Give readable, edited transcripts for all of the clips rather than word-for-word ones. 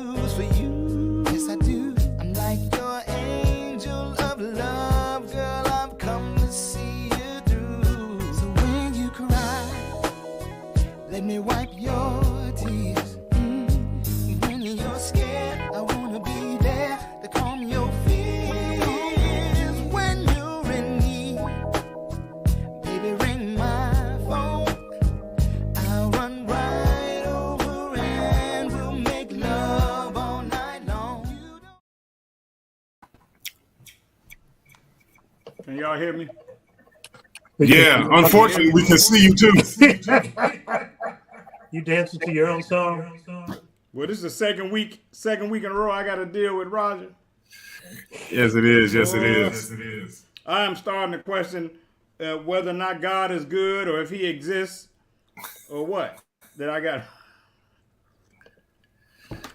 news for you. Yes, I do. I'm like your angel of love, girl. I've come to see you through. So when you cry, let me wipe your tears. When you're scared, I wanna be there to calm your fears. When you're in need, baby, ring my phone. I'll run right over and we'll make love all night long. Can y'all hear me? Yeah, unfortunately, we can see you too. You dancing to your own song? Well, this is the second week in a row I got to deal with Roger. Yes, it is. Yes, it is. I am starting to question whether or not God is good or if he exists or what. That I got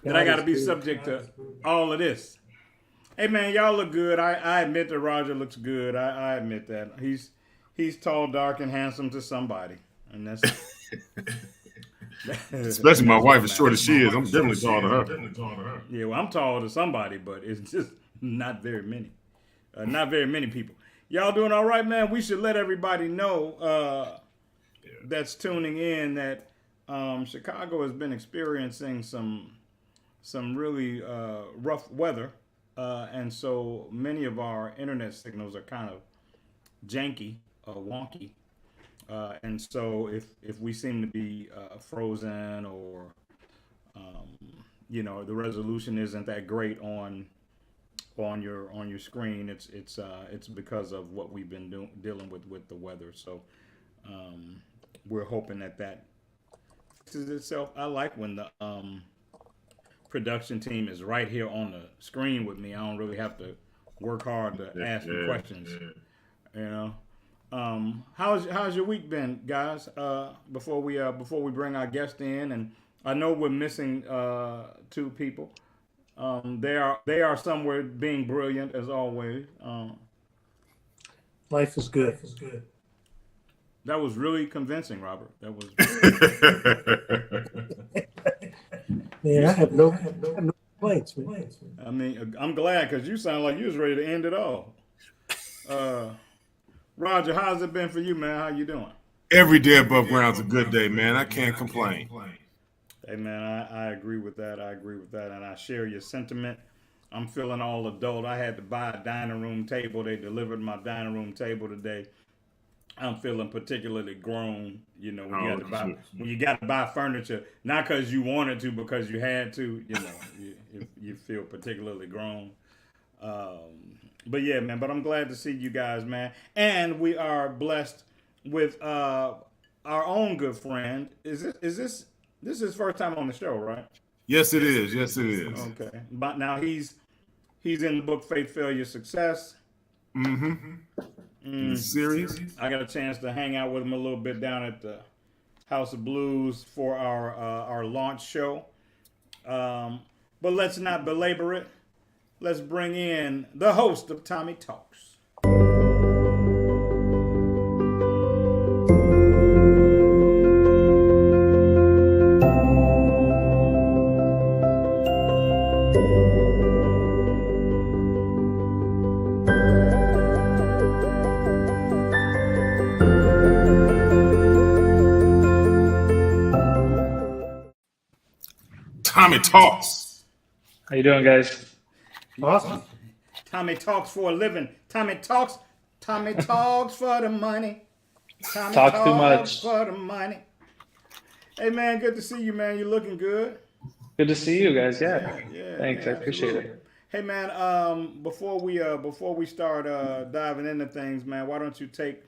to be subject to all of this. Hey, man, y'all look good. I admit that Roger looks good. I admit that. He's tall, dark, and handsome to somebody. And that's... Especially my wife, as short as she is, I'm definitely tall to her. Yeah, well, I'm tall to somebody, but it's just not very many. Not very many people. Y'all doing all right, man? We should let everybody know that's tuning in that Chicago has been experiencing some really rough weather, and so many of our internet signals are kind of janky, wonky. And so if we seem to be frozen or, the resolution isn't that great on your screen, it's because of what we've been dealing with the weather. So we're hoping that fixes itself. I like when the production team is right here on the screen with me. I don't really have to work hard to ask the questions, How's your week been, guys? Before we bring our guest in, and I know we're missing two people. They are somewhere being brilliant as always. Life is good. That was really convincing, Robert. That was. Man, I have no complaints, man. I mean, I'm glad because you sound like you was ready to end it all. Roger, how's it been for you, man? How you doing? Every day above ground's a good day, man. I can't complain. Hey, man, I agree with that. And I share your sentiment. I'm feeling all adult. I had to buy a dining room table. They delivered my dining room table today. I'm feeling particularly grown, when you got to buy furniture, not because you wanted to, because you had to, you feel particularly grown. But yeah, man, but I'm glad to see you guys, man. And we are blessed with our own good friend. Is this his first time on the show, right? Yes, it is. Okay. But now he's in the book Faith, Failure, Success. Series. I got a chance to hang out with him a little bit down at the House of Blues for our launch show. But let's not belabor it. Let's bring in the host of Tommy Talks. Tommy Talks. How you doing, guys? Awesome. Tommy talks for a living. Tommy talks for the money. Tommy Talk too talks much. for the money. Hey, man, good to see you, man. You're looking good. Good to see you guys. Yeah. Thanks. Yeah, I appreciate absolutely. it. Hey, man, before we start diving into things, man, why don't you take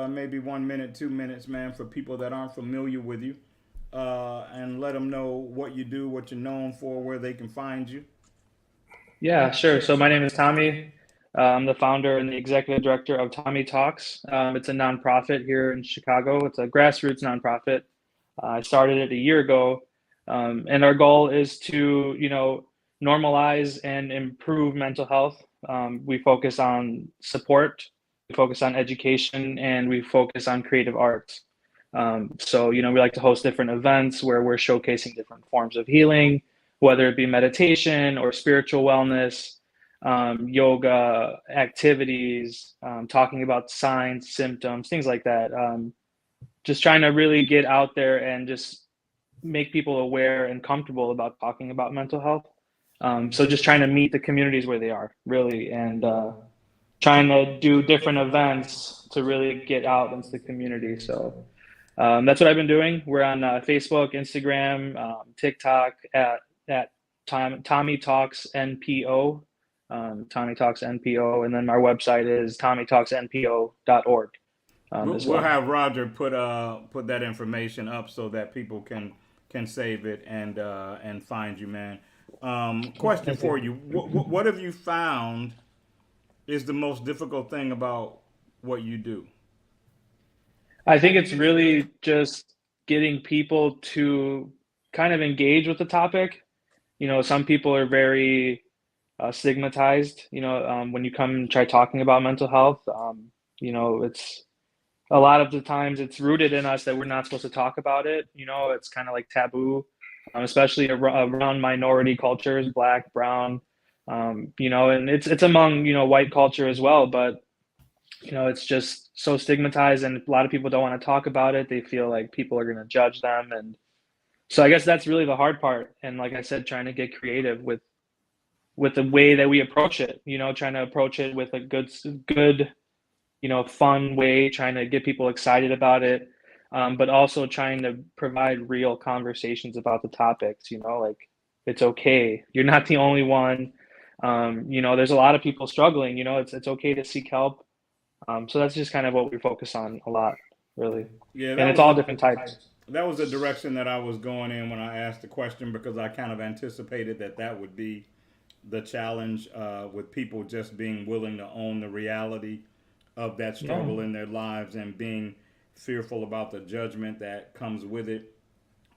maybe 1 minute, 2 minutes, man, for people that aren't familiar with you, and let them know what you do, what you're known for, where they can find you. Yeah, sure. So my name is Tommy. I'm the founder and the executive director of Tommy Talks. It's a nonprofit here in Chicago. It's a grassroots nonprofit. I started it a year ago, and our goal is to, normalize and improve mental health. We focus on support, we focus on education, and we focus on creative arts. So we like to host different events where we're showcasing different forms of healing, whether it be meditation or spiritual wellness, yoga activities, talking about signs, symptoms, things like that. Just trying to really get out there and just make people aware and comfortable about talking about mental health. So just trying to meet the communities where they are, really, and trying to do different events to really get out into the community. So that's what I've been doing. We're on Facebook, Instagram, TikTok at Tommy Talks NPO, Tommy Talks NPO, and then our website is TommyTalksNPO.org. We'll have Roger put that information up so that people can save it and find you, man. Question for you: what have you found is the most difficult thing about what you do? I think it's really just getting people to kind of engage with the topic. You know, some people are very stigmatized. You know, when you come and try talking about mental health, you know, it's a lot of the times it's rooted in us that we're not supposed to talk about it. You know, it's kind of like taboo, especially around minority cultures, Black, brown, you know, and it's among, you know, white culture as well. But, you know, it's just so stigmatized and a lot of people don't want to talk about it. They feel like people are going to judge them. And so I guess that's really the hard part. And like I said, trying to get creative with the way that we approach it, you know, trying to approach it with a good, you know, fun way, trying to get people excited about it, but also trying to provide real conversations about the topics, you know, like it's okay. You're not the only one. You know, there's a lot of people struggling, you know, it's okay to seek help. So that's just kind of what we focus on a lot, really. Yeah, and it's all different types. That was the direction that I was going in when I asked the question, because I kind of anticipated that would be the challenge with people just being willing to own the reality of that struggle in their lives and being fearful about the judgment that comes with it.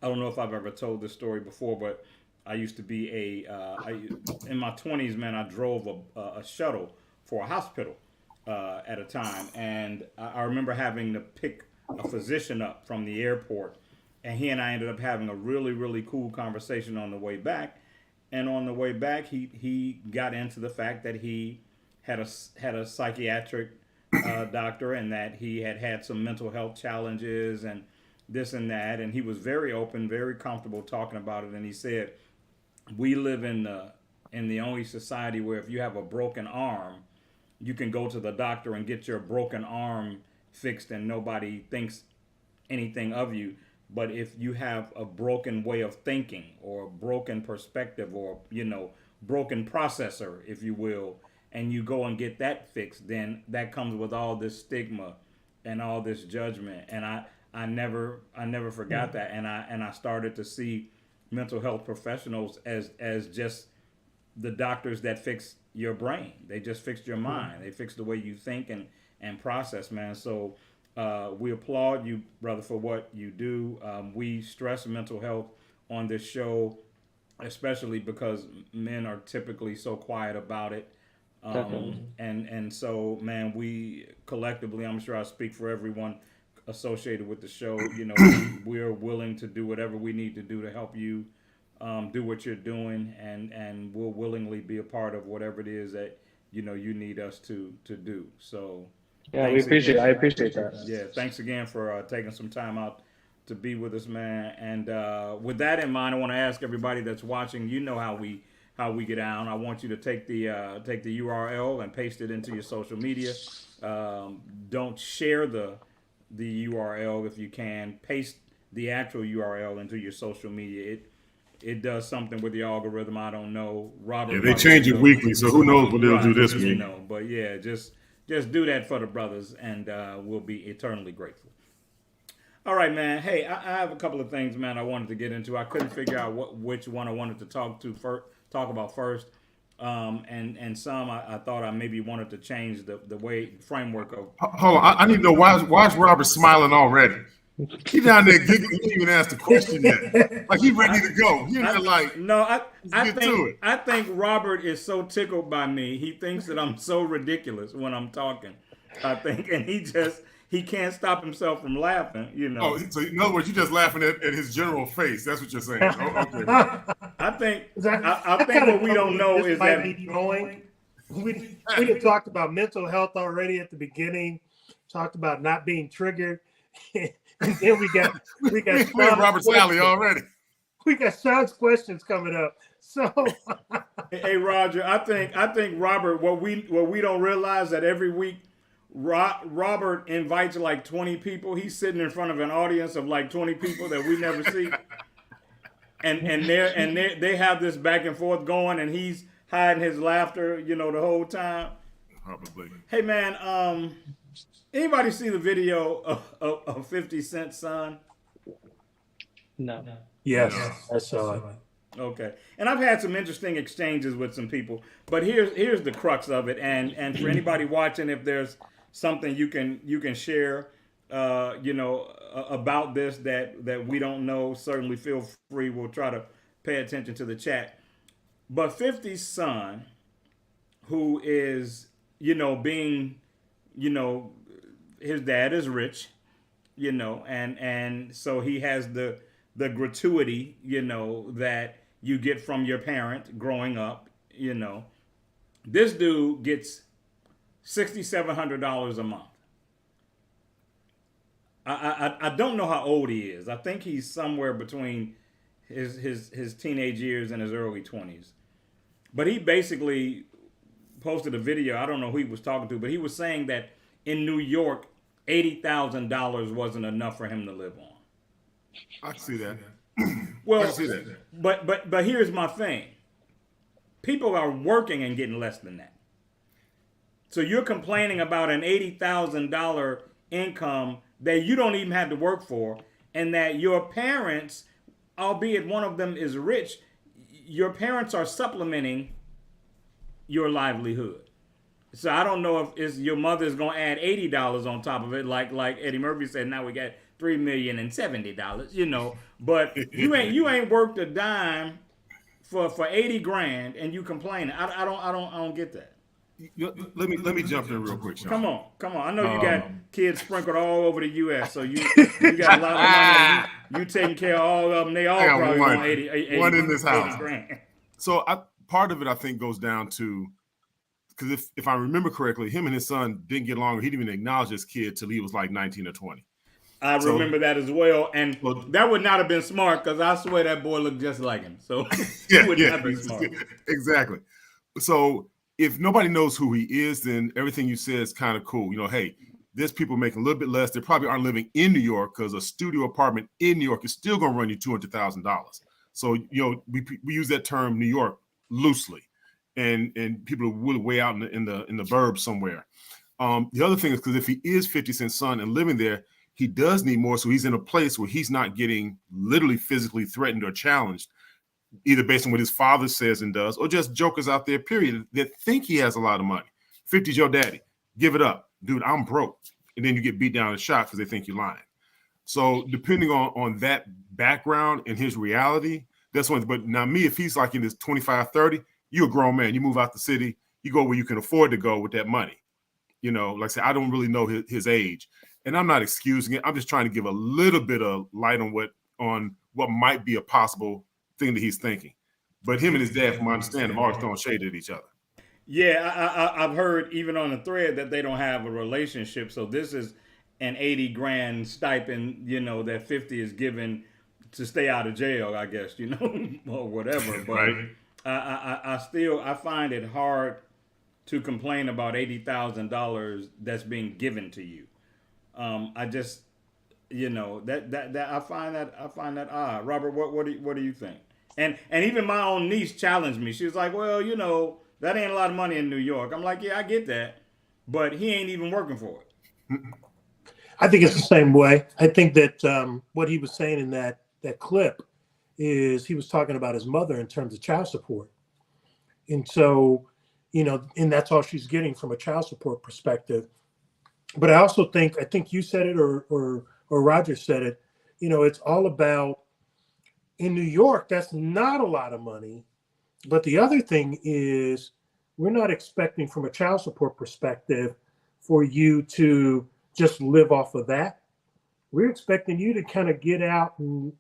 I don't know if I've ever told this story before, but I used to be in my 20s, man, I drove a shuttle for a hospital at a time. And I remember having to pick a physician up from the airport. And he and I ended up having a really, really cool conversation on the way back. And on the way back, he got into the fact that he had a psychiatric doctor, and that he had some mental health challenges and this and that, and he was very open, very comfortable talking about it. And he said, we live in the only society where if you have a broken arm, you can go to the doctor and get your broken arm fixed and nobody thinks anything of you. But if you have a broken way of thinking or a broken perspective or, you know, broken processor, if you will, and you go and get that fixed, then that comes with all this stigma and all this judgment. And I never forgot that. And I started to see mental health professionals as just the doctors that fix your brain. They just fixed your mind. They fixed the way you think and process, man. So we applaud you, brother, for what you do. We stress mental health on this show, especially because men are typically so quiet about it. And so, man, we collectively, I'm sure I speak for everyone associated with the show, you know, we are willing to do whatever we need to do to help you do what you're doing, and we'll willingly be a part of whatever it is that, you know, you need us to do. So yeah, I appreciate that. Yeah, thanks again for taking some time out to be with us, man. And with that in mind, I want to ask everybody that's watching, you know how we get down. I want you to take the URL and paste it into your social media. Don't share the URL if you can. Paste the actual URL into your social media. It does something with the algorithm. I don't know. Robert. Yeah, they change it weekly, so who knows what they'll do this week. You know, but yeah, just do that for the brothers, and we'll be eternally grateful. All right, man. Hey, I have a couple of things, man, I wanted to get into. I couldn't figure out which one I wanted to talk about first. And some I thought I maybe wanted to change the way framework of. Hold on, I need to know why is Robert smiling already? He down there giggling. He didn't even ask the question yet. Like he ready to go. He like no. I think Robert is so tickled by me. He thinks that I'm so ridiculous when I'm talking. I think, and he can't stop himself from laughing. You know. Oh, so in other words, you're just laughing at his general face. That's what you're saying. Oh, okay. I think I I think what we don't know is might that be going. We had talked about mental health already at the beginning. Talked about not being triggered, and then we got We had Robert's alley already. We got Sean's questions coming up. So, hey Roger, I think Robert, what we don't realize that every week Robert invites like 20 people. He's sitting in front of an audience of like 20 people that we never see. And they have this back and forth going, and he's hiding his laughter, the whole time. Probably. Hey man, anybody see the video of 50 Cent's son? No. yes, I saw it. Okay, and I've had some interesting exchanges with some people, but here's the crux of it, and for anybody watching, if there's something you can share, about this that we don't know, certainly feel free. We'll try to pay attention to the chat. But 50's son, who is being, his dad is rich, and so he has the gratuity, that you get from your parent growing up, This dude gets $6,700 a month. I don't know how old he is. I think he's somewhere between his teenage years and his early 20s. But he basically posted a video. I don't know who he was talking to, but he was saying that in New York, $80,000 wasn't enough for him to live on. I can see that. Well, I can see that. But here's my thing. People are working and getting less than that. So you're complaining about an $80,000 income that you don't even have to work for, and that your parents, albeit one of them is rich, your parents are supplementing your livelihood. So I don't know if your mother's gonna add $80 on top of it, like Eddie Murphy said. Now we got $3,070,000, But you ain't worked a dime for $80,000, and you complaining. I don't get that. Let me jump in real quick, Sean. Come on. I know you got kids sprinkled all over the U.S., so you got a lot of money. You taking care of all of them. They all probably want 80 one in this house. $80,000. So part of it, I think, goes down to, because if I remember correctly, him and his son didn't get along. He didn't even acknowledge his kid till he was like 19 or 20. I remember that as well, and that would not have been smart, because I swear that boy looked just like him. So it would not be smart. Exactly. So if nobody knows who he is, then everything you said is kind of cool. Hey, there's people making a little bit less. They probably aren't living in New York, because a studio apartment in New York is still going to run you $200,000. So we use that term New York loosely, and people are really way out in the burbs somewhere. The other thing is, because if he is 50 Cent's son and living there, he does need more. So he's in a place where he's not getting literally physically threatened or challenged, either based on what his father says and does, or just jokers out there, period, that think he has a lot of money. 50's your daddy. Give it up. Dude, I'm broke. And then you get beat down and shot because they think you're lying. So depending on that background and his reality, that's one. But now me, if he's like in his 25, 30, you're a grown man. You move out the city. You go where you can afford to go with that money. Like I said, I don't really know his age. And I'm not excusing it. I'm just trying to give a little bit of light on what might be a possible thing that he's thinking. But him and his dad, from my understanding, are always throwing shade at each other. Yeah, I've heard even on the thread that they don't have a relationship. So this is an $80,000 stipend, that 50 is given to stay out of jail, I guess, or whatever. But right. I find it hard to complain about $80,000 that's being given to you. I just, that I find that odd. Robert, what do you think? And even my own niece challenged me. She was like, well, that ain't a lot of money in New York. I'm like, yeah, I get that, but he ain't even working for it. I think it's the same way. I think that what he was saying in that clip is he was talking about his mother in terms of child support. And so, and that's all she's getting from a child support perspective. But I also think you said it or Roger said it, it's all about, in New York, that's not a lot of money. But the other thing is, we're not expecting from a child support perspective for you to just live off of that. We're expecting you to kind of get out and,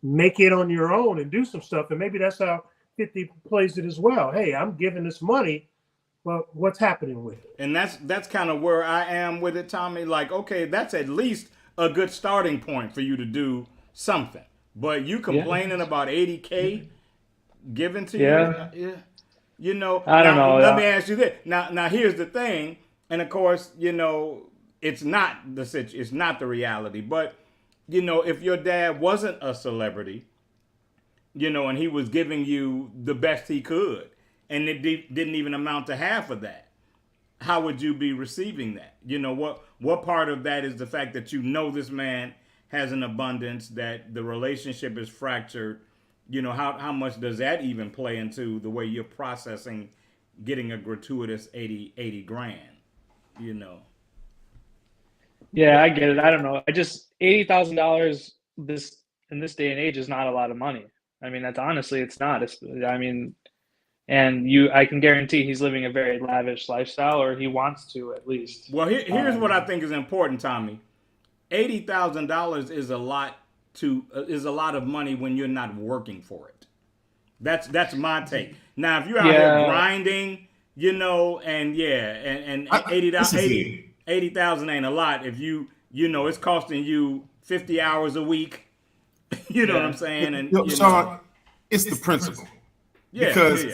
make it on your own and do some stuff. And maybe that's how 50 plays it as well. Hey, I'm giving this money, but what's happening with it? And that's kind of where I am with it, Tommy. Like, okay, that's at least a good starting point for you to do something. But you complaining about 80K given to you? I don't know. Let me ask you this. Now here's the thing, and of course, it's not it's not the reality. But if your dad wasn't a celebrity, and he was giving you the best he could, and it didn't even amount to half of that, how would you be receiving that? What part of that is the fact that this man has an abundance, that the relationship is fractured? How much does that even play into the way you're processing getting a gratuitous 80 grand? Yeah, I get it. I don't know. $80,000 in this day and age is not a lot of money. I mean, that's honestly, it's not. I can guarantee he's living a very lavish lifestyle, or he wants to at least. Well, here's what I think is important, Tommy. $80,000 is a lot of money when you're not working for it. That's my take. Now, if you're out here grinding, and $80,000 ain't a lot. If it's costing you 50 hours a week. What I'm saying? And Sean, it's the principle. Because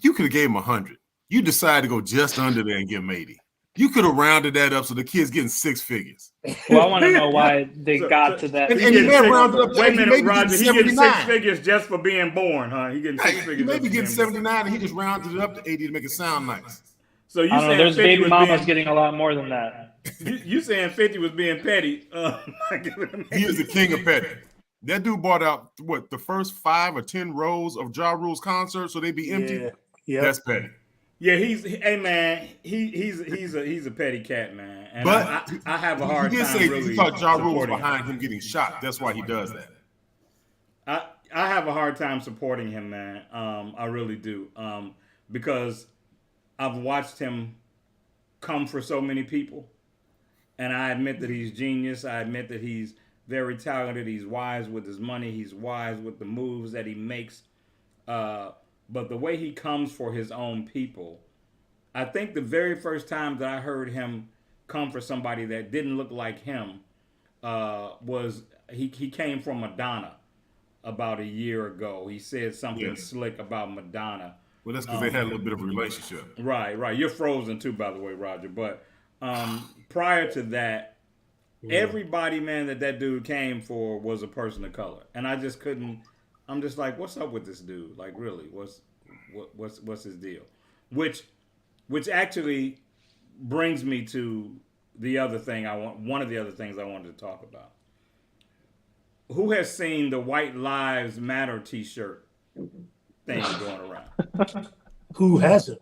you could have gave him 100. You decided to go just under there and give him 80. You could have rounded that up so the kid's getting 6 figures. Well, I want to know why they got to that. And you may round it up. Wait a minute, Roger. He getting 6 figures just for being born, huh? He getting 6 figures. He may be getting 79, and he just rounded it up to 80 to make it sound nice. So you saying there's 50 baby was mamas getting a lot more than that. You saying 50 was being petty? He is the king of petty. That dude bought out the first 5 or 10 rows of Ja Rule's concert, so they be empty. Yeah, that's petty. Yeah, he's a petty cat, man. And but I have a hard time. He did say really he thought Ja Rule was supporting behind him getting shot. That's why he does that. I have a hard time supporting him, man. I really do, because I've watched him come for so many people, and I admit that he's genius. I admit that he's very talented. He's wise with his money. He's wise with the moves that he makes. But the way he comes for his own people, I think the very first time that I heard him come for somebody that didn't look like him was he came from Madonna about a year ago. He said something slick about Madonna. Well, that's because they had a little bit of a relationship. Right. You're frozen too, by the way, Roger. But prior to that, everybody, man, that dude came for was a person of color, and I just couldn't. I'm just like, what's up with this dude? Like, really, what's his deal? Which actually brings me to the other thing one of the other things I wanted to talk about. Who has seen the White Lives Matter T-shirt thing going around? Who hasn't?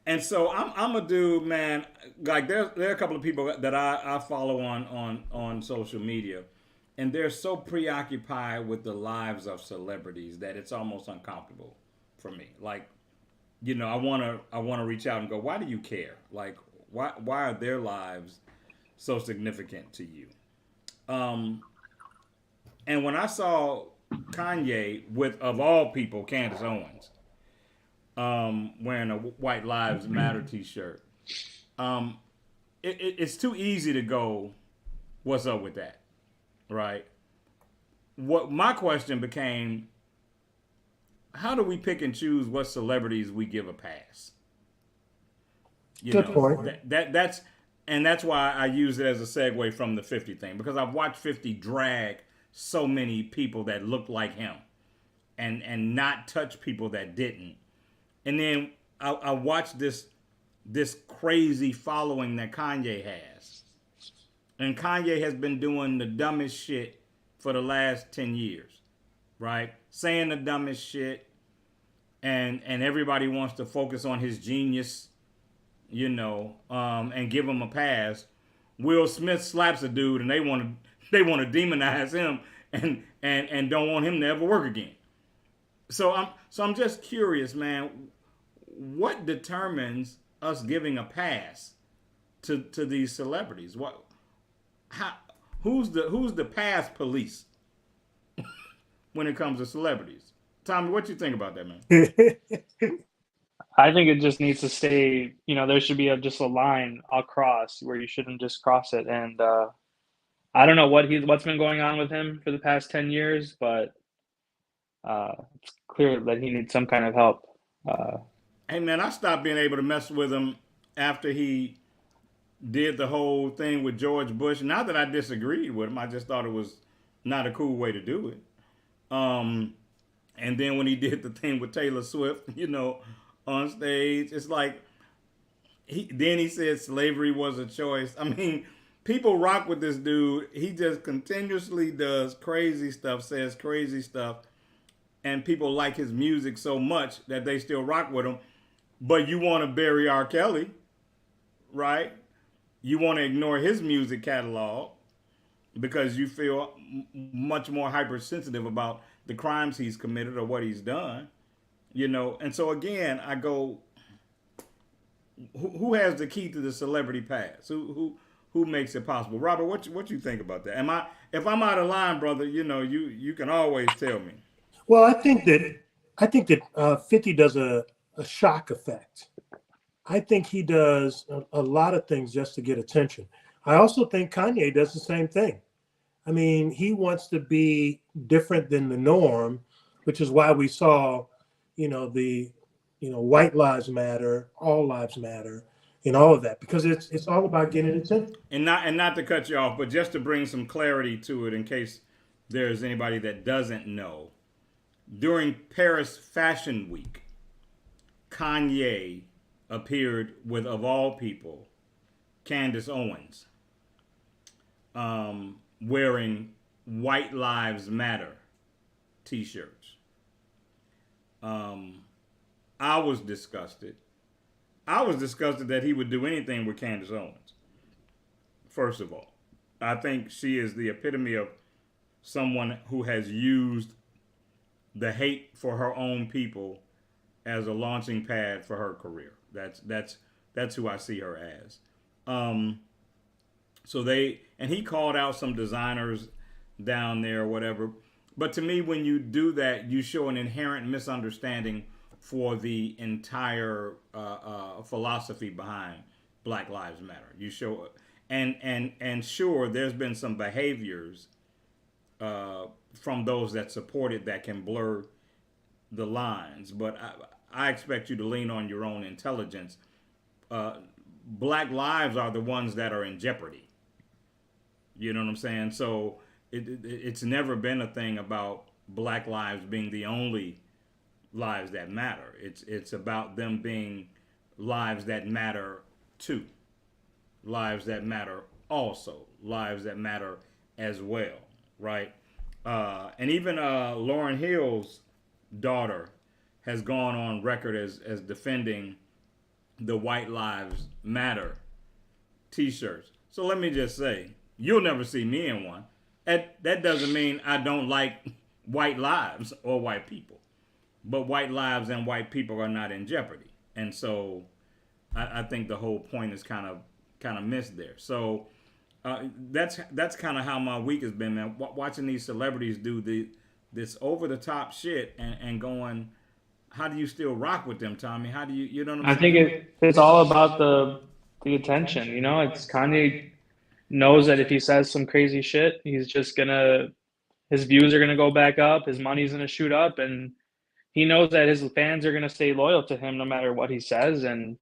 And so I'm a dude, man. Like there are a couple of people that I follow on social media, and they're so preoccupied with the lives of celebrities that it's almost uncomfortable for me. Like, I wanna reach out and go, why do you care? Like, why are their lives so significant to you? And when I saw Kanye with, of all people, Candace Owens, wearing a White Lives Matter T-shirt, it's too easy to go, what's up with that, right? What my question became, how do we pick and choose what celebrities we give a pass? Good point. That's why I use it as a segue from the 50 thing, because I've watched 50 drag so many people that looked like him and not touch people that didn't. And then I watched this crazy following that Kanye has. And Kanye has been doing the dumbest shit for the last 10 years, right? Saying the dumbest shit, and everybody wants to focus on his genius, and give him a pass. Will Smith slaps a dude, and they want to demonize him and don't want him to ever work again. So I'm just curious, man. What determines us giving a pass to these celebrities? Who's the pass police when it comes to celebrities? Tommy, what you think about that, man? I think it just needs to stay, there should be just a line across where you shouldn't just cross it. And I don't know what's been going on with him for the past 10 years, but it's clear that he needs some kind of help. Hey, man, I stopped being able to mess with him after he did the whole thing with George Bush. Not that I disagreed with him, I just thought it was not a cool way to do it. And then when he did the thing with Taylor Swift, on stage, it's like then he said slavery was a choice. I mean, people rock with this dude. He just continuously does crazy stuff, says crazy stuff, and people like his music so much that they still rock with him. But you want to bury R. Kelly, right? You want to ignore his music catalog because you feel much more hypersensitive about the crimes he's committed or what he's done, And so again, I go, who has the key to the celebrity pass? Who makes it possible? Robert, what you think about that? If I'm out of line, brother, you can always tell me. Well, I think that 50 does a shock effect. I think he does a lot of things just to get attention. I also think Kanye does the same thing. I mean, he wants to be different than the norm, which is why we saw, the white lives matter, all lives matter, and all of that, because it's all about getting attention. And not to cut you off, but just to bring some clarity to it in case there's anybody that doesn't know. During Paris Fashion Week, Kanye appeared with, of all people, Candace Owens, wearing White Lives Matter t-shirts. I was disgusted. That he would do anything with Candace Owens. First of all, I think she is the epitome of someone who has used the hate for her own people as a launching pad for her career. That's who I see her as. And he called out some designers down there or whatever. But to me, when you do that, you show an inherent misunderstanding for the entire philosophy behind Black Lives Matter. You show, and sure, there's been some behaviors from those that support it that can blur the lines. But I expect you to lean on your own intelligence. Black lives are the ones that are in jeopardy. You know what I'm saying? So it's never been a thing about Black lives being the only lives that matter. It's about them being lives that matter too. Lives that matter also. Lives that matter as well, right? And even Lauryn Hill's daughter has gone on record as defending the White Lives Matter t-shirts. So let me just say, you'll never see me in one. That doesn't mean I don't like white lives or white people. But white lives and white people are not in jeopardy. And so I think the whole point is kind of missed there. So that's kind of how my week has been, man. Watching these celebrities do this over-the-top shit and going, how do you still rock with them, Tommy? How do you know what I'm saying? I think it's all about the attention. It's Kanye knows that if he says some crazy shit, his views are gonna go back up, his money's gonna shoot up, and he knows that his fans are gonna stay loyal to him no matter what he says. And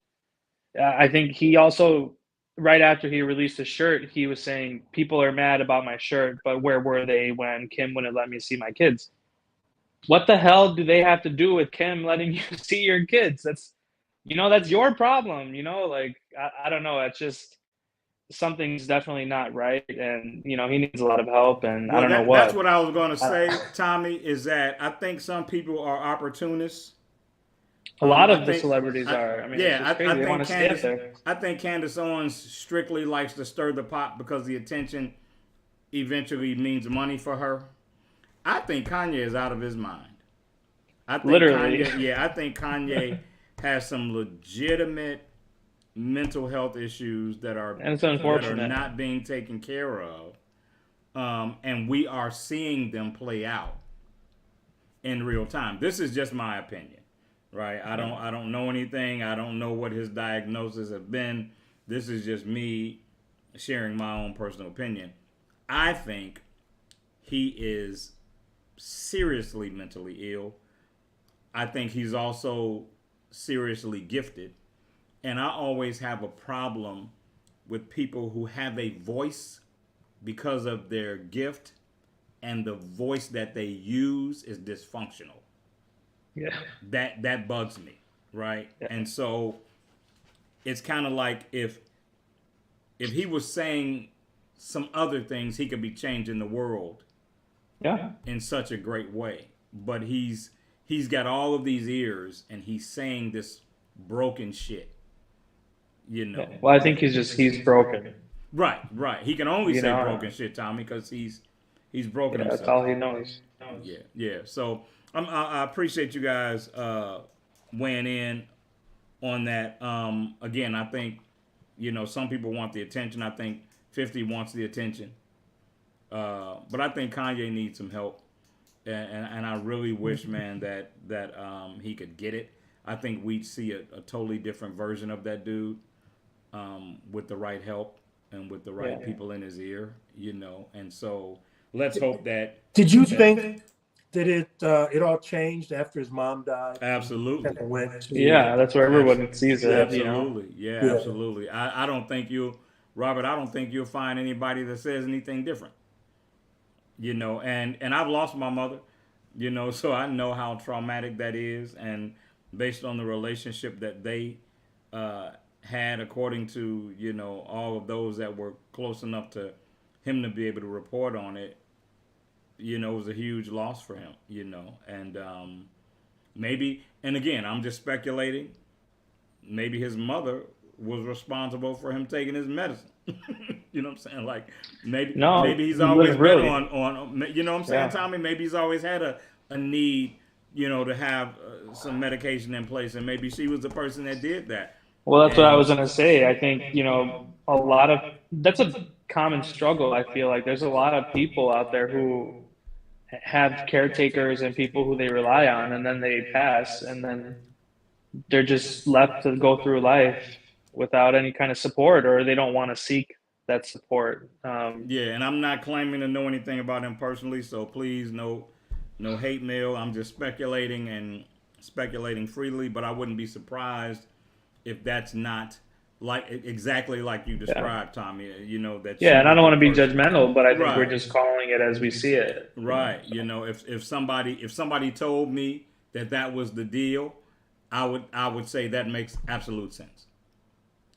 I think he also, right after he released his shirt, he was saying, people are mad about my shirt, but where were they when Kim wouldn't let me see my kids? What the hell do they have to do with Kim letting you see your kids? That's your problem. I don't know. It's just, something's definitely not right, and he needs a lot of help, and I don't know what. That's what I was going to say, Tommy, is that I think some people are opportunists. A lot of the celebrities are. I think Candace Owens strictly likes to stir the pot because the attention eventually means money for her. I think Kanye is out of his mind. I think Literally. I think Kanye has some legitimate mental health issues that are And it's unfortunate. not being taken care of, and we are seeing them play out in real time. This is just my opinion, right? I don't know anything. I don't know what his diagnosis has been. This is just me sharing my own personal opinion. I think he is seriously mentally ill. I think he's also seriously gifted. And I always have a problem with people who have a voice because of their gift and the voice that they use is dysfunctional. Yeah. That bugs me, right? Yeah. And so it's kind of like if he was saying some other things, he could be changing the world Yeah. in such a great way. But he's got all of these ears and he's saying this broken shit. You know. Yeah. Well, I think he's broken. Right. He can only You say know, broken shit, Tommy, because he's broken himself. That's all he knows. Yeah. So I appreciate you guys weighing in on that. Again, I think some people want the attention. I think 50 wants the attention, but I think Kanye needs some help, and I really wish, man, that he could get it. I think we'd see a totally different version of that dude with the right help and with the right people in his ear, And so let's hope that. Did you think that it all changed after his mom died? Absolutely. And went to, Yeah, that's where everyone sees it. Absolutely. Yeah, absolutely. I don't think Robert, I don't think you'll find anybody that says anything different. And I've lost my mother, so I know how traumatic that is. And based on the relationship that they had, according to, all of those that were close enough to him to be able to report on it, it was a huge loss for him, and maybe, and again, I'm just speculating, maybe his mother was responsible for him taking his medicine. You know what I'm saying? Like, maybe he's always been on, you know what I'm saying, Tommy? Maybe he's always had a need, to have some medication in place, and maybe she was the person that did that. Well, that's what I was going to say. I think, a lot of, that's a common struggle. I feel like there's a lot of people out there who have caretakers and people who they rely on, and then they pass, and then they're just left to go through life without any kind of support, or they don't want to seek that support. And I'm not claiming to know anything about him personally, so please, no hate mail. I'm just speculating freely, but I wouldn't be surprised if that's not exactly like you described, Tommy. That. And I don't want to be judgmental, but I think we're just calling it as we see it. Right. If somebody told me that was the deal, I would say that makes absolute sense.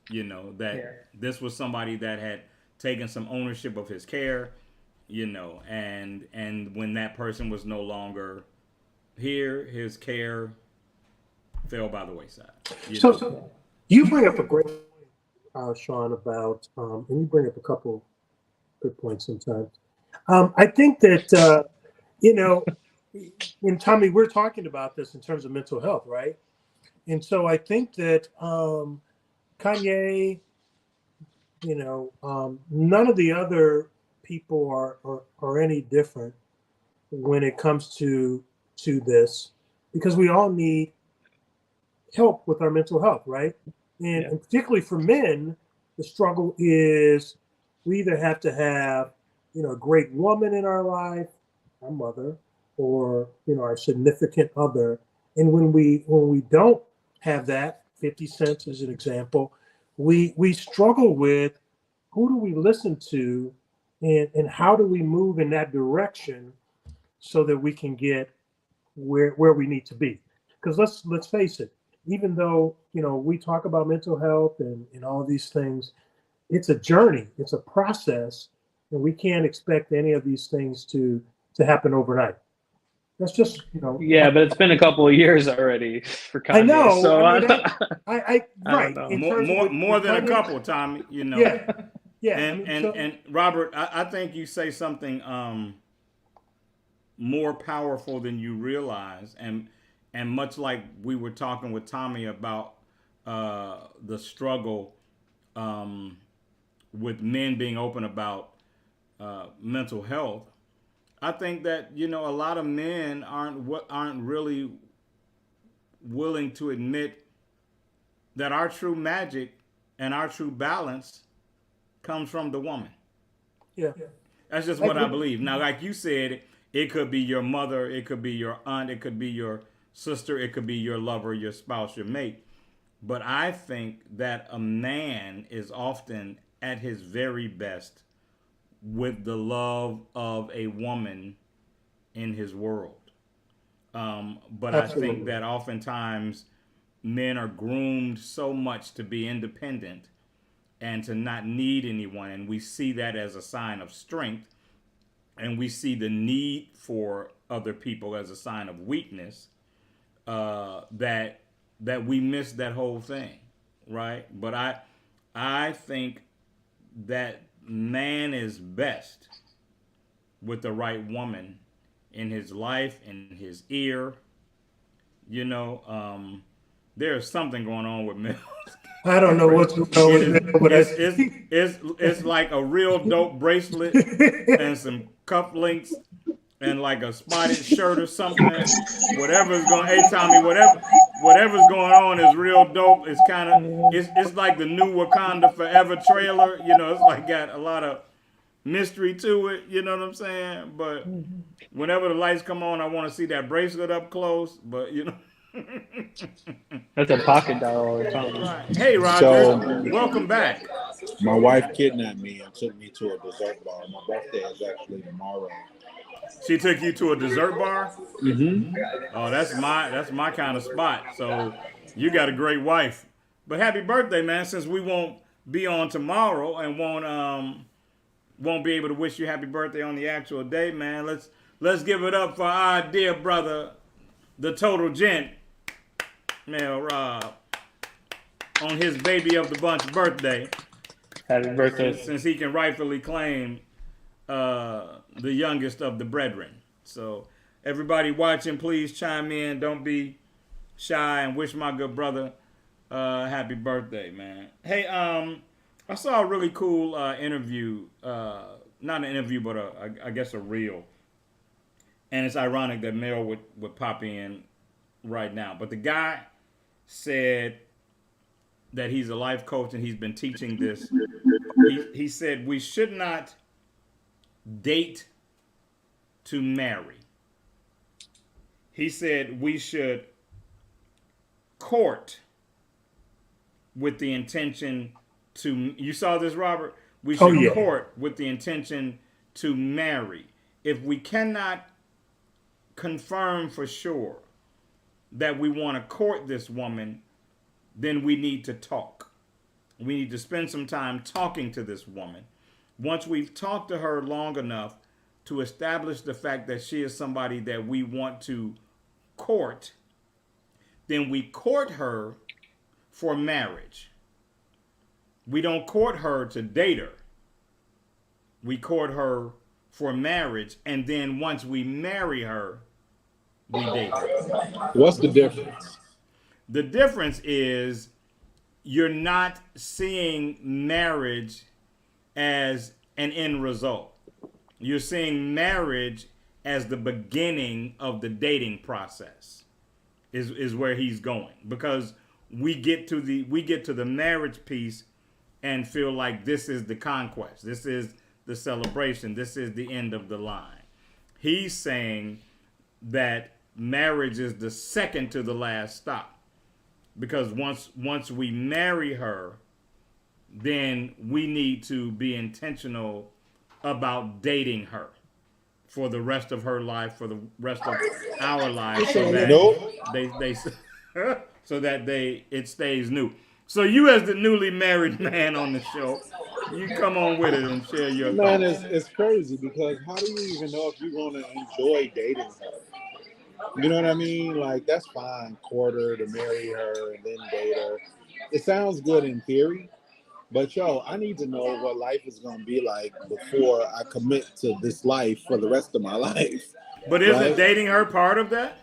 This was somebody that had taken some ownership of his care, and when that person was no longer here, his care fell by the wayside. So you bring up a great point, Sean, about, and you bring up a couple good points sometimes. I think that, and Tommy, we're talking about this in terms of mental health, right? And so I think that Kanye, none of the other people are any different when it comes to this, because we all need help with our mental health, right? And particularly for men, the struggle is we either have to have, a great woman in our life, our mother, or, our significant other. And when we don't have that, 50 Cent as an example, we struggle with who do we listen to and how do we move in that direction so that we can get where we need to be. Because let's face it, even though, we talk about mental health and all of these things, it's a journey, it's a process, and we can't expect any of these things to happen overnight. That's just, Yeah, but it's been a couple of years already for Kanye. I know. So I right. More than a couple, Tommy. Yeah. And Robert, I think you say something more powerful than you realize, and much like we were talking with Tommy about the struggle with men being open about mental health, I think that a lot of men aren't really willing to admit that our true magic and our true balance comes from the woman. Yeah. That's just what I believe. Now, like you said, it could be your mother, it could be your aunt, it could be your sister, it could be your lover, your spouse, your mate. But I think that a man is often at his very best with the love of a woman in his world. But Absolutely. I think that oftentimes men are groomed so much to be independent and to not need anyone. And we see that as a sign of strength. And we see the need for other people as a sign of weakness, that we miss that whole thing, right? But I think that man is best with the right woman in his life, in his ear. There's something going on with males. I don't know what's going on with that, but It's like a real dope bracelet and some cufflinks and like a spotted shirt or something. Whatever's going, hey Tommy, whatever's going on is real dope. It's kind of it's like the new Wakanda Forever trailer. It's like got a lot of mystery to it. You know what I'm saying? But whenever the lights come on, I want to see that bracelet up close. But That's a pocket dial all the time. Right. Hey, Roger. So- Welcome back. My wife kidnapped me and took me to a dessert bar. My birthday is actually tomorrow. She took you to a dessert bar? Mm-hmm. Oh, that's my kind of spot. So you got a great wife. But happy birthday, man, since we won't be on tomorrow and won't be able to wish you happy birthday on the actual day, man. Let's give it up for our dear brother, the total gent, Mel Rob, on his baby of the bunch birthday. Happy birthday. Since he can rightfully claim the youngest of the brethren. So everybody watching, please chime in. Don't be shy and wish my good brother happy birthday, man. Hey, I saw a really cool interview, not an interview, but I guess a reel. And it's ironic that Mel would pop in right now. But the guy said that he's a life coach and he's been teaching this. He said we should not date to marry. He said we should court with the intention to, you saw this, Robert? We should court with the intention to marry. If we cannot confirm for sure that we want to court this woman, then we need to talk. We need to spend some time talking to this woman. Once we've talked to her long enough to establish the fact that she is somebody that we want to court, then we court her for marriage. We don't court her to date her. We court her for marriage, and then once we marry her, we date her. What's the difference? The difference is you're not seeing marriage as an end result. You're seeing marriage as the beginning of the dating process. Is where he's going, because we get to the marriage piece and feel like this is the conquest. This is the celebration. This is the end of the line. He's saying that marriage is the second to the last stop. Because once we marry her, then we need to be intentional about dating her for the rest of her life, for the rest of our lives, so that it stays new. So you, as the newly married man on the show, you come on with it and share your thoughts. Man, it's crazy, because how do you even know if you're going to enjoy dating her? You know what I mean? Like, that's fine, court her to marry her and then date her. It sounds good in theory, but I need to know what life is going to be like before I commit to this life for the rest of my life. But isn't dating her part of that?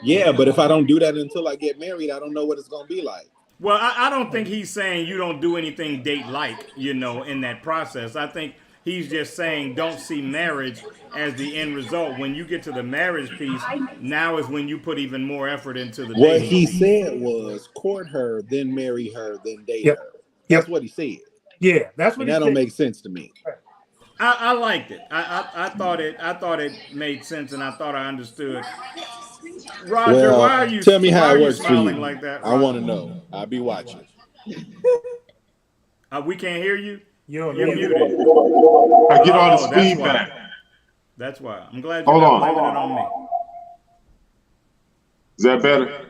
Yeah, but if I don't do that until I get married, I don't know what it's gonna be like. Well, I don't think he's saying you don't do anything date-like, in that process. I think he's just saying don't see marriage as the end result. When you get to the marriage piece, now is when you put even more effort into the What dating he piece. said was court her, then marry her, then date Yep. her. That's Yep. what he said. Yeah, that's what And he that don't said. make sense to me. I liked it. I thought it made sense, and I thought I understood. Roger, Well, tell me how it works for smiling you. like that? I want to know. I'll be watching. We can't hear you. You're You're muted. muted. I get all this that's feedback. why. That's why. I'm glad you're Hold not on. blaming it on me. Is that better?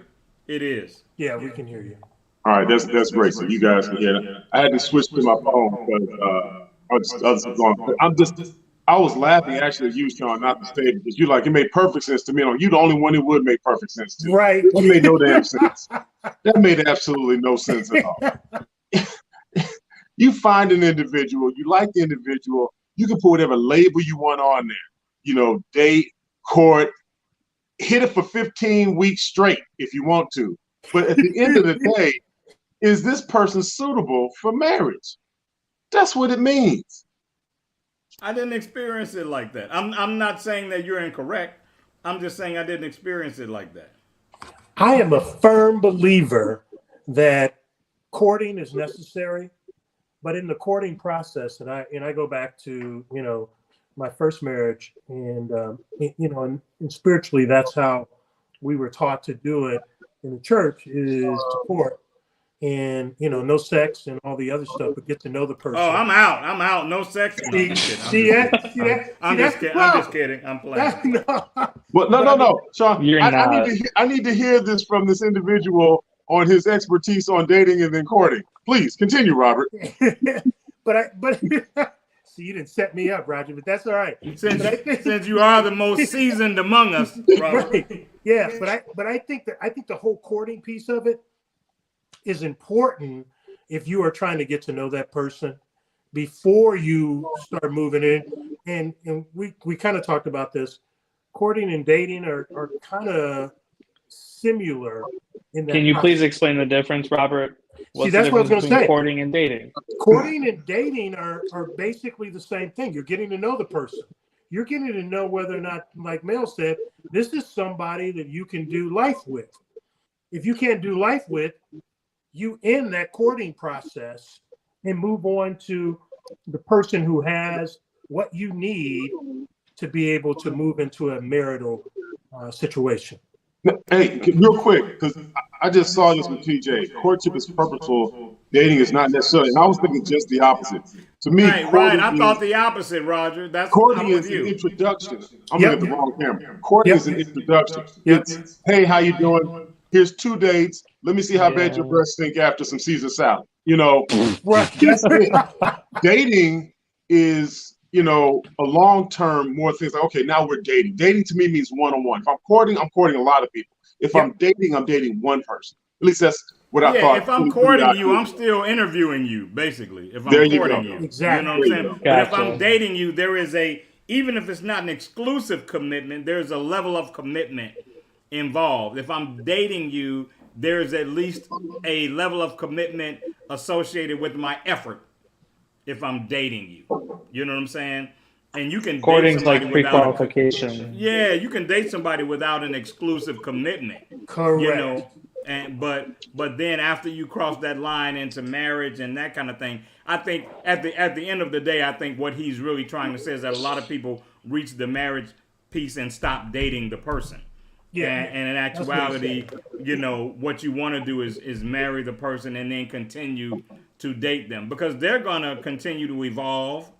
It is. Yeah, we can hear you. All right, that's great. So you guys can hear it. I had to switch to my phone because I was laughing actually at you, Sean, not to say because you like it made perfect sense to me. You the only one it would make perfect sense to. Right. That made no damn sense. That made absolutely no sense at all. You find an individual, you like the individual, you can put whatever label you want on there. Date, court, hit it for 15 weeks straight if you want to. But at the end of the day, is this person suitable for marriage? That's what it means. I didn't experience it like that. I'm not saying that you're incorrect. I'm just saying I didn't experience it like that. I am a firm believer that courting is necessary, but in the courting process, and I go back to my first marriage, and and spiritually, that's how we were taught to do it in the church is to court, and no sex and all the other stuff, but get to know the person. Oh, I'm out. No sex. No, I'm just kidding. I'm playing. But no, Sean. You're not. I need to hear this from this individual on his expertise on dating and then courting. Please continue, Robert. but see, you didn't set me up, Roger, but that's all right. Since you are the most seasoned among us, Robert. Right. Yeah, but I think the whole courting piece of it is important if you are trying to get to know that person before you start moving in. And we kind of talked about this. Courting and dating are kind of similar in that. Can you please explain the difference, Robert? See, that's what I was going to say. Courting and dating. Courting and dating are basically the same thing. You're getting to know the person. You're getting to know whether or not, like Mel said, this is somebody that you can do life with. If you can't do life with, you end that courting process and move on to the person who has what you need to be able to move into a marital situation. Hey, real quick, because I just saw this with TJ. Courtship is purposeful. Dating is not necessarily. And I was thinking just the opposite. To me, right. I thought the opposite, Roger. Courting is an introduction. I'm looking at the wrong camera. Courting is an introduction. It's, hey, how you doing? Here's 2 dates. Let me see how bad your breasts stink after some Caesar salad. That's it. Dating is, a long-term more things like, okay, now we're dating. Dating to me means one-on-one. If I'm courting a lot of people. If I'm dating one person. At least that's what I thought. If I'm courting you, I'm still interviewing you, basically. If I'm courting you. Exactly. You know what I'm saying? But if I'm dating you, there is even if it's not an exclusive commitment, there's a level of commitment involved. If I'm dating you, there's at least a level of commitment associated with my effort. If I'm dating you, you know what I'm saying? And you can courting's like pre-qualification. You can date somebody without an exclusive commitment. Correct. But then after you cross that line into marriage and that kind of thing, I think at the end of the day, I think what he's really trying to say is that a lot of people reach the marriage piece and stop dating the person. And in actuality, what you want to do is marry the person and then continue to date them, because they're going to continue to evolve.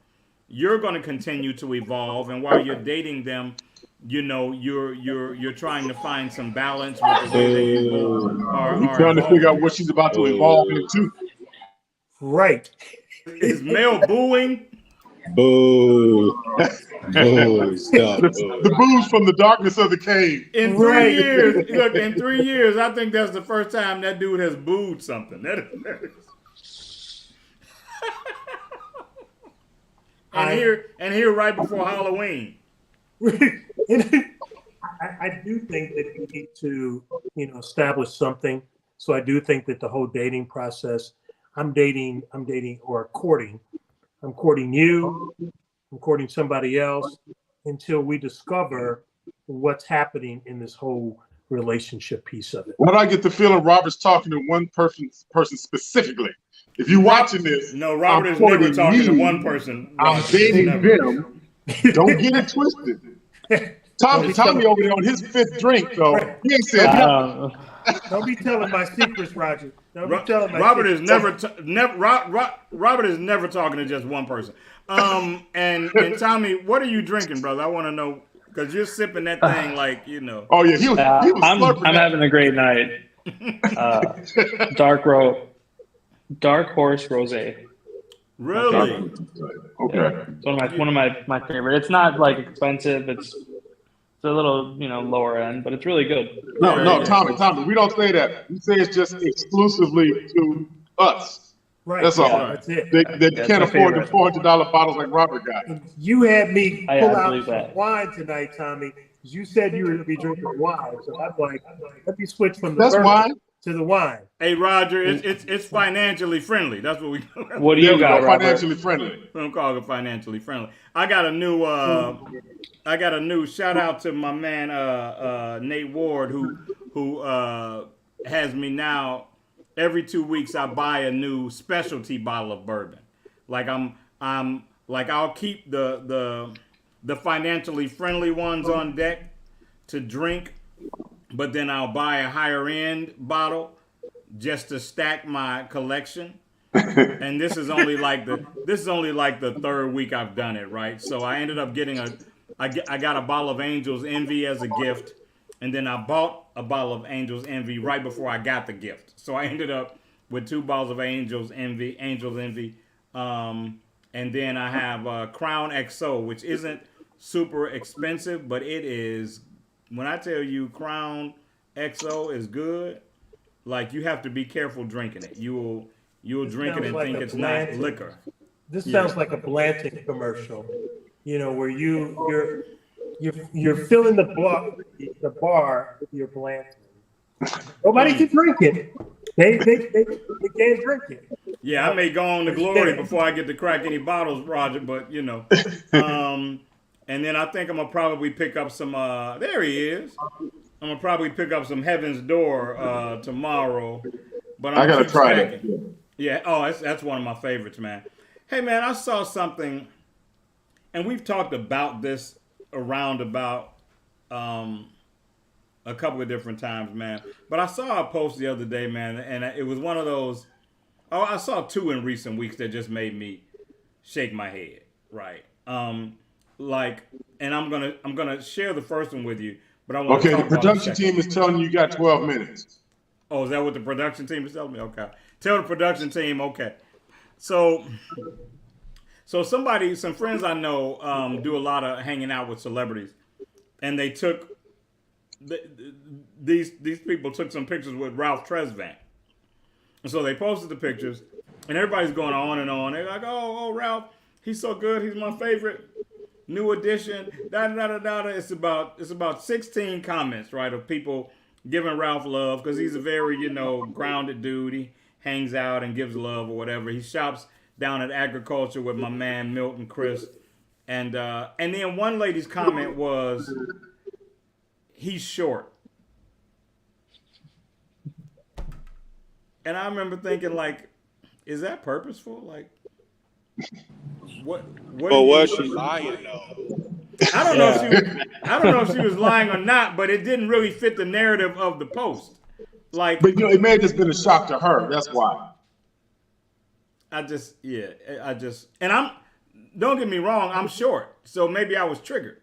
You're going to continue to evolve, and while you're dating them, you're trying to find some balance with the way that you both are. You're trying to figure out what she's about to evolve into. Right. Is Mel booing? Boo. Boo. Stop. The booze from the darkness of the cave. In 3 years, look, in 3 years, I think that's the first time that dude has booed something. That is. And here right before Halloween. I do think that we need to, establish something. So I do think that the whole dating process, I'm dating or courting. I'm courting you, I'm courting somebody else until we discover what's happening in this whole relationship piece of it. Why do I get the feeling Robert's talking to one person specifically? If you're watching this, No, Robert I'm is never quoting talking to you. one person. I'm Robert is dating never. them. Don't get it twisted. Tommy over there on his 5th drink, though. He ain't said nothing. Don't be telling my secrets, Roger. Don't be telling my Robert secrets. is never Robert is never talking to just one person. And Tommy, what are you drinking, brother? I want to know because you're sipping that thing like Oh yeah, he was slurping I'm that. having a great night. Dark Horse Rosé. Really? Okay. Yeah. It's one of my favorite. It's not like expensive. It's a little lower end, but it's really good. No, Tommy, we don't say that. We say it's just exclusively to us. Right. That's all. That's it. They can't afford the $400 bottles like Robert got. You had me I pull out believe some that. wine tonight, Tommy. You said you were going to be drinking wine, so I'm like, let me switch from the That's bourbon wine. to the wine. Hey Roger, it's financially friendly. That's what we. What do you got, Robert? Financially friendly. We don't call it financially friendly. I got a new shout out to my man Nate Ward who has me now. Every 2 weeks I buy a new specialty bottle of bourbon. Like I'm like I'll keep the financially friendly ones on deck to drink, but then I'll buy a higher end bottle just to stack my collection. And this is only like the 3rd week I've done it, right? So I ended up getting I got a bottle of Angel's Envy as a gift, and then I bought a bottle of Angel's Envy right before I got the gift. So I ended up with 2 bottles of Angel's Envy, and then I have Crown XO, which isn't super expensive, but it is. When I tell you Crown XO is good, like you have to be careful drinking it. You'll drink it and like think a it's not Blanton. liquor. This sounds like a Blanton commercial, where you're filling the bar with your Blanton. Nobody can drink it. They can't drink it. Yeah, I may go on to glory before I get to crack any bottles, Roger. But and then I think I'm gonna probably pick up some. There he is. I'm gonna probably pick up some Heaven's Door tomorrow. But I gotta try it. Yeah. Oh, that's one of my favorites, man. Hey, man, I saw something, and we've talked about this around about a couple of different times, man. But I saw a post the other day, man, and it was one of those. Oh, I saw 2 in recent weeks that just made me shake my head, right? And I'm gonna share the first one with you, but I want to Okay, talk the about production team is telling you got 12 minutes. Oh, is that what the production team is telling me? Okay, tell the production team. Okay, so some friends I know do a lot of hanging out with celebrities, and they took these people took some pictures with Ralph Tresvant. And so they posted the pictures, and everybody's going on and on. They're like, oh, Ralph, he's so good. He's my favorite new addition. Da da da da da. It's about 16 comments, right, of people giving Ralph love because he's a very grounded dude. He hangs out and gives love or whatever. He shops down at Agriculture with my man Milton Chris, and then one lady's comment was, he's short. And I remember thinking, like, is that purposeful? Like, what? But was she lying though? I don't know if she was lying or not, but it didn't really fit the narrative of the post. Like, But it may have just been a shock to her. That's why. and don't get me wrong, I'm short, so maybe I was triggered.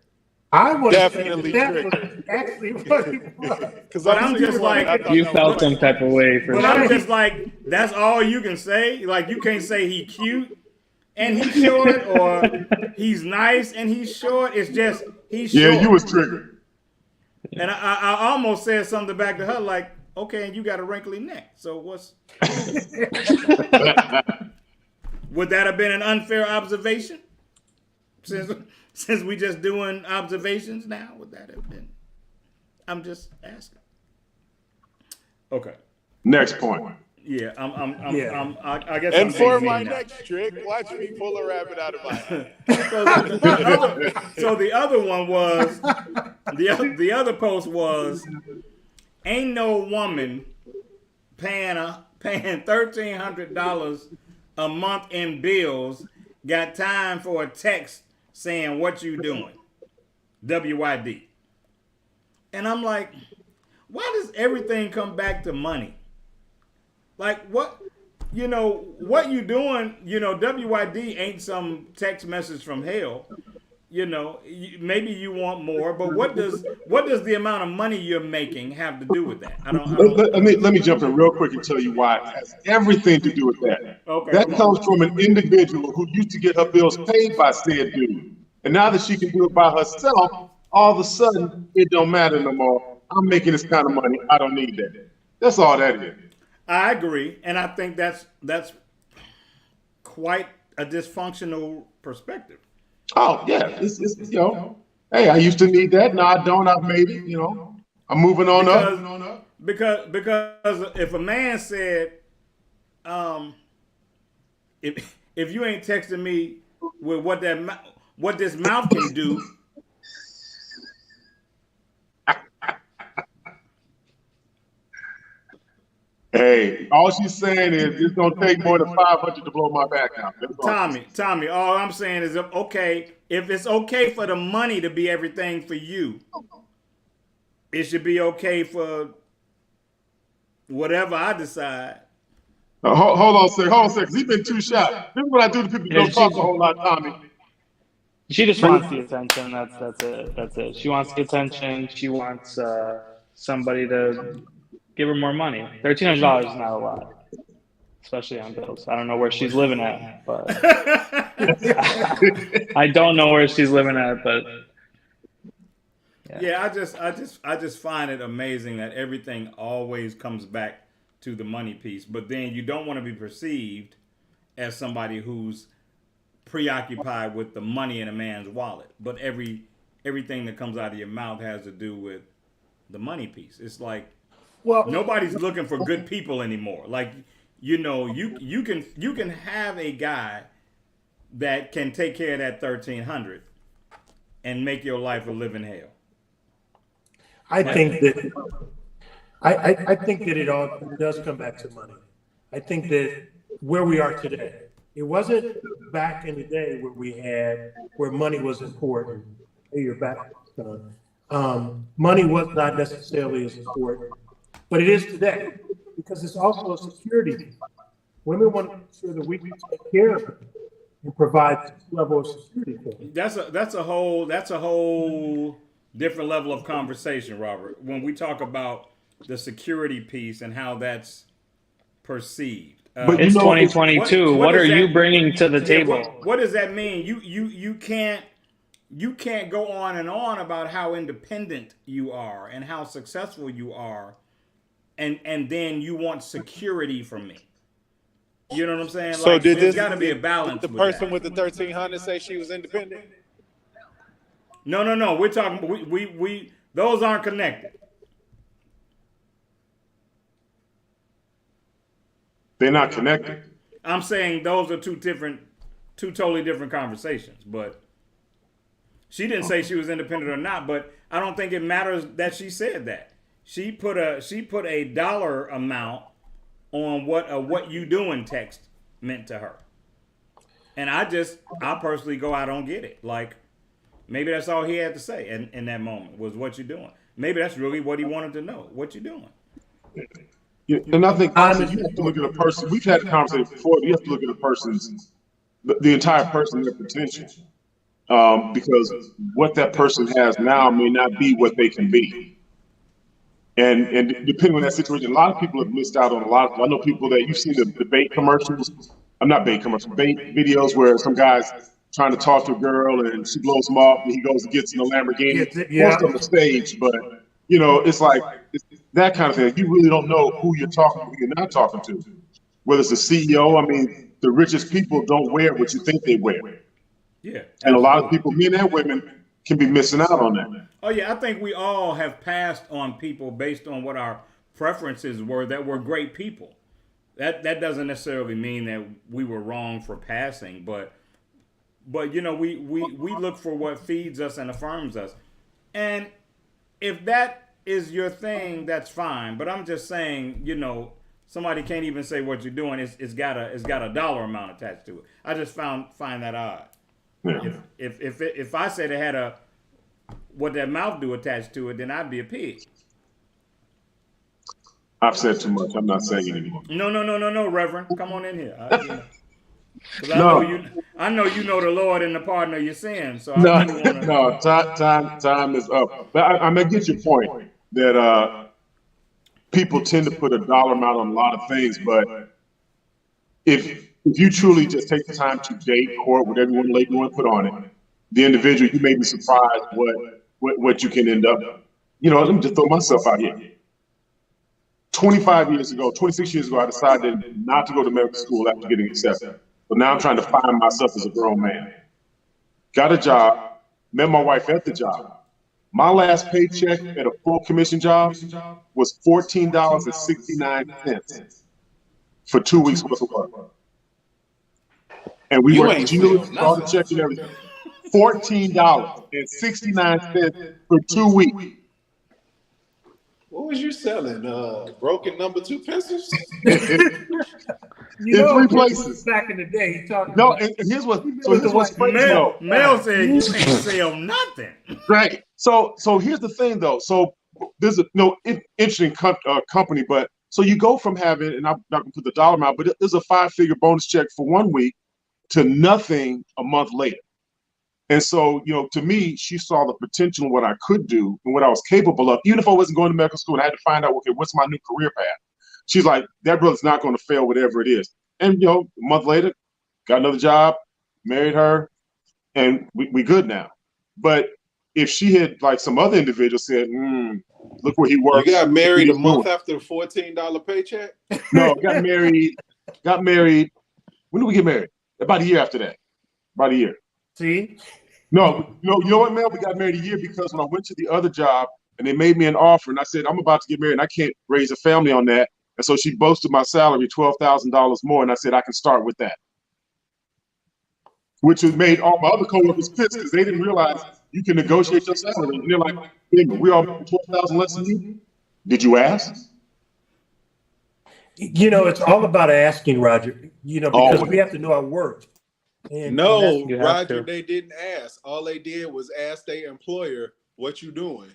I would Definitely say that was actually what it was. Because I'm just like, You felt some type of way for but sure. I'm just like, that's all you can say. Like, you can't say he cute and he's short, or he's nice and he's short. It's just he's short. Yeah, you was triggered. And I almost said something back to her like, okay, and you got a wrinkly neck. So what's? Would that have been an unfair observation? Since we just doing observations now, would that have been? I'm just asking. Okay. Next point. Yeah, Yeah. I guess. And I'm for being my mean now. next trick, watch me pull a rabbit out of my hat. So the other one was the other post was, ain't no woman paying $1,300 a month in bills got time for a text saying what you doing, WYD. And I'm like, why does everything come back to money? Like what you doing, WYD ain't some text message from hell. Maybe you want more, but what does the amount of money you're making have to do with that? I don't Let me jump in real quick and tell you why. It has everything to do with that. Okay, That come on. comes from an individual who used to get her bills paid by said dude. And now that she can do it by herself, all of a sudden, it don't matter no more. I'm making this kind of money. I don't need that. That's all that is. I agree, and I think that's quite a dysfunctional perspective. Oh, yeah. It's hey, I used to need that. Now I don't. I've made it. I'm moving on up. Because if a man said, if you ain't texting me with what this mouth can do, Hey, all she's saying is it's gonna take more than 500 to blow my back out. Tommy, all I'm saying is, okay, if it's okay for the money to be everything for you, it should be okay for whatever I decide. Hold on a second, because he's been too shy. This is what I do to people who don't talk a whole lot, Tommy. She just wants the attention. That's it. She wants the attention. She wants somebody to give her more money. $1,300 is not a lot, especially on bills. I don't know where she's living at, but I don't know where she's living at, but yeah. I just find it amazing that everything always comes back to the money piece, but then you don't want to be perceived as somebody who's preoccupied with the money in a man's wallet, but everything that comes out of your mouth has to do with the money piece. It's like, well, nobody's looking for good people anymore. Like, you can have a guy that can take care of that 1,300 and make your life a living hell. I think that I think that it all does come back to money. I think that where we are today, it wasn't back in the day where money was important. Hey, you're back. Money was not necessarily as important, but it is today because it's also a security. Women want to make sure that we can take care of them and provide some level of security for them. That's a whole different level of conversation, Robert. When we talk about the security piece and how that's perceived. It's 2022. What are you bringing to the table? What does that mean? You can't go on and on about how independent you are and how successful you are, and then you want security from me. You know what I'm saying? So like, there's got to be a did balance. the person with the 1,300 say she was independent? No. We're talking. We those aren't connected. They're not connected. I'm saying those are two totally different conversations. But she didn't say she was independent or not. But I don't think it matters that she said that. She put a dollar amount on what you doing text meant to her. And I personally I don't get it. Like, maybe that's all he had to say in that moment was what you doing. Maybe that's really what he wanted to know. What you doing? Yeah, and I think honestly, you have to look at a person. We've had a conversation before. You have to look at a person's, the entire person, their potential, because what that person has now may not be what they can be. And depending on that situation, a lot of people have missed out on a lot of. I know people that you've seen the debate commercials. I'm not bait commercials, bait videos where some guy's trying to talk to a girl and she blows him off and he goes and gets in a Lamborghini. Most on the stage, but it's like it's that kind of thing. You really don't know who you're talking to, who you're not talking to. Whether it's a CEO, I mean, the richest people don't wear what you think they wear. Yeah. And a lot of people, men and women, can be missing out on that. Oh yeah, I think we all have passed on people based on what our preferences were that were great people. That doesn't necessarily mean that we were wrong for passing, but you know, we look for what feeds us and affirms us. And if that is your thing, that's fine. But I'm just saying, you know, somebody can't even say what you're doing. It's got a dollar amount attached to it. I just find that odd. Yeah. If I said it had what that mouth do attached to it, then I'd be a pig. I've said too much. I'm not saying anymore. No, Reverend. Come on in here. No. I know you know the Lord and the pardon of your sins. So No, I really wanna... no, time is up. But I may get your point that people tend to put a dollar amount on a lot of things, but if you truly just take the time to date, court, whatever you want to put on it, the individual, you may be surprised what you can end up. You know, let me just throw myself out here. 26 years ago, I decided not to go to medical school after getting accepted. But now I'm trying to find myself as a grown man. Got a job, met my wife at the job. My last paycheck at a full commission job was $14.69 for 2 weeks worth of work. And we worked, you know, started checking everything. $14.69 for 2 weeks. What was you selling? Broken number 2 pencils? You know, In 3 places. Back in the day, he talking No, about, and here's what's crazy though. Mel said you can't sell nothing. Right. So here's the thing though. So there's a interesting company, but so you go from having, and I'm not gonna put the dollar amount, but there's a 5-figure bonus check for 1 week to nothing a month later. And so, you know, to me, she saw the potential in what I could do and what I was capable of, even if I wasn't going to medical school and I had to find out, okay, what's my new career path? She's like, that brother's not going to fail, whatever it is. And, you know, a month later, got another job, married her, and we good now. But if she had, like some other individual said, look where he works. You got married a month after the $14 paycheck? No, got married. When did we get married? About a year after that. About a year. see, No, you know what, Mel? We got married a year because when I went to the other job and they made me an offer and I said, I'm about to get married and I can't raise a family on that. And so she boasted my salary $12,000 more. And I said, I can start with that. Which has made all my other coworkers pissed because they didn't realize you can negotiate your salary. And they're like, hey, we all making $12,000 less than you. Did you ask? you know, it's all about asking, Roger. You know, because we have to know our worth. And No, You have Roger, to. they didn't ask. All they did was ask their employer, what you doing?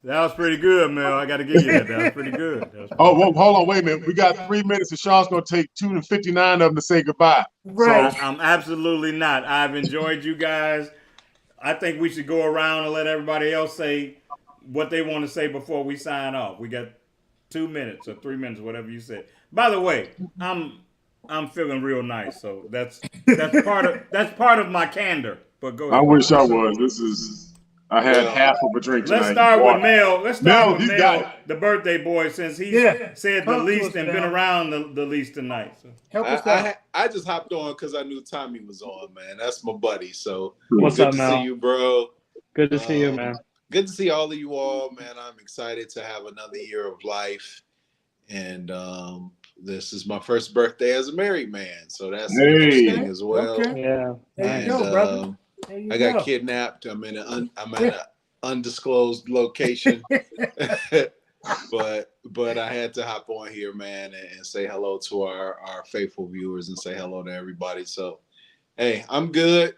That was pretty good, Mel. I got to give you that. That was pretty good. Oh, well, hold on, wait a minute. We got 3 minutes and Sean's going to take 2:59 of them to say goodbye. Right. I'm absolutely not. I've enjoyed you guys. I think we should go around and let everybody else say what they want to say before we sign off. We got 2 minutes or 3 minutes, whatever you said. By the way, I'm feeling real nice, so that's part of my candor. But go ahead. I wish I was. I had half of a drink tonight. Let's start with Mel. Mel, he's got it. the birthday boy, since he said the least and been around the least tonight. So. Help us out. I just hopped on because I knew Tommy was on, man. That's my buddy. So What's good up, to Mel? see you, bro. Good to see you, man. Good to see all of you all, man. I'm excited to have another year of life. And this is my first birthday as a married man. So that's interesting as well. Okay. Yeah. There you And, go, brother. There you I got kidnapped. I'm at an undisclosed location, but I had to hop on here, man, and say hello to our faithful viewers and say hello to everybody. So, hey, I'm good.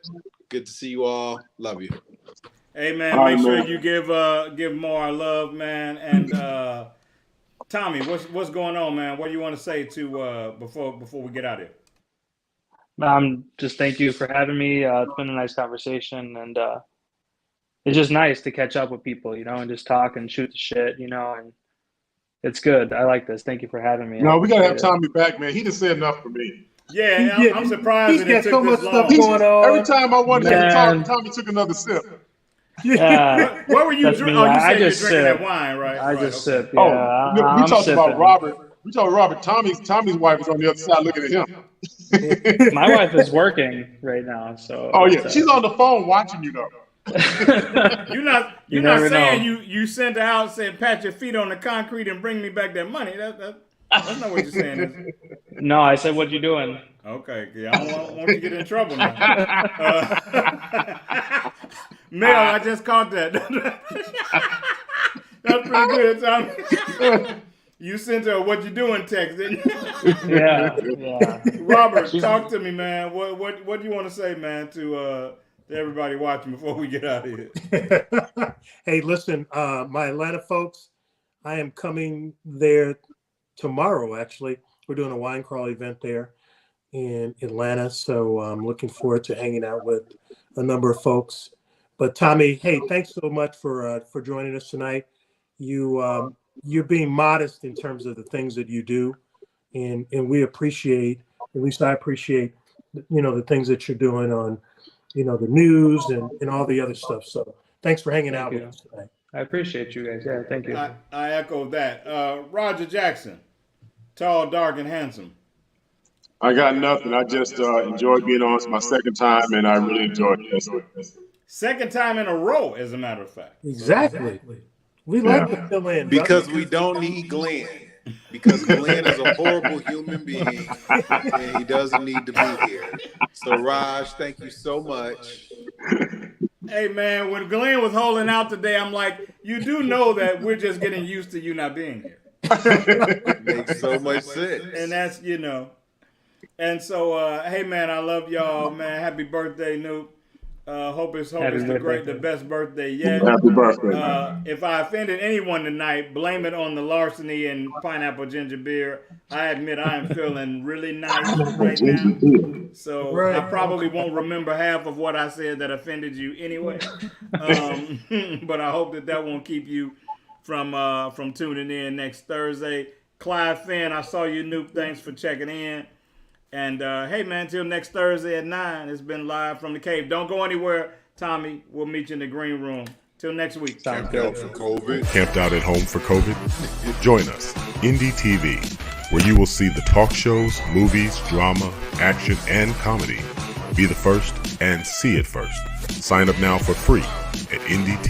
Good to see you all. Love you. Hey man, make sure you give more love, man. And Tommy, what's going on, man? What do you want to say to before we get out of here? Just thank you for having me. It's been a nice conversation, and it's just nice to catch up with people, you know, and just talk and shoot the shit, you know, and it's good. I like this. Thank you for having me. No, we gotta have Tommy back, man. He just said enough for me. Yeah, I'm surprised that it He's got took so much this stuff long. going on. Every time I wanted him to Man. talk, Tommy took another sip. What were you That's drinking? me. Oh, you I said you're just drinking sip. that wine, right? I Right, just okay. sip. Yeah, We I'm talked about sipping. Robert. We told Robert, Tommy's wife is on the other side looking at him. My wife is working right now, so. Oh yeah, she's on the phone watching you though. You're not never saying know. you sent her out, said pat your feet on the concrete and bring me back that money. That's not what you're saying. Is it? No, I said, "What you doing?" Okay, yeah, I don't want you to get in trouble now. Mel, I just caught that. That's pretty good, Tommy. You sent her a "what you doing" text, didn't you? Yeah. Robert, talk to me, man. What do you want to say, man, to everybody watching before we get out of here? Hey, listen, my Atlanta folks, I am coming there tomorrow, actually. We're doing a wine crawl event there in Atlanta, so I'm looking forward to hanging out with a number of folks. But Tommy, hey, thanks so much for joining us tonight. You're being modest in terms of the things that you do, and we appreciate, at least I appreciate, the things that you're doing on, the news and all the other stuff. So thanks for hanging out with us tonight. I appreciate you guys. Yeah, thank you. I echo that. Roger Jackson, tall, dark, and handsome. I got nothing. I just enjoyed being on. It's my second time, and I really enjoyed it. Second time in a row, as a matter of fact. Exactly. We like to fill in. Because we don't need Glenn. Because Glenn is a horrible human being, and he doesn't need to be here. So, Raj, thank you so much. Hey, man, when Glenn was holding out today, I'm like, you do know that we're just getting used to you not being here. Makes so much sense. And that's, And so, hey, man, I love y'all, man. Happy birthday, Noop. Hope it's the best birthday yet. Happy birthday. If I offended anyone tonight, blame it on the larceny and pineapple ginger beer. I admit I am feeling really nice right now. So I probably won't remember half of what I said that offended you anyway. But I hope that won't keep you from tuning in next Thursday. Clive Finn, I saw you, Noop. Thanks for checking in. And, hey, man, till next Thursday at 9, it's been live from the cave. Don't go anywhere, Tommy. We'll meet you in the green room. Till next week. Camped out for COVID. Camped out at home for COVID? Join us, Indie TV, where you will see the talk shows, movies, drama, action, and comedy. Be the first and see it first. Sign up now for free at Indie TV.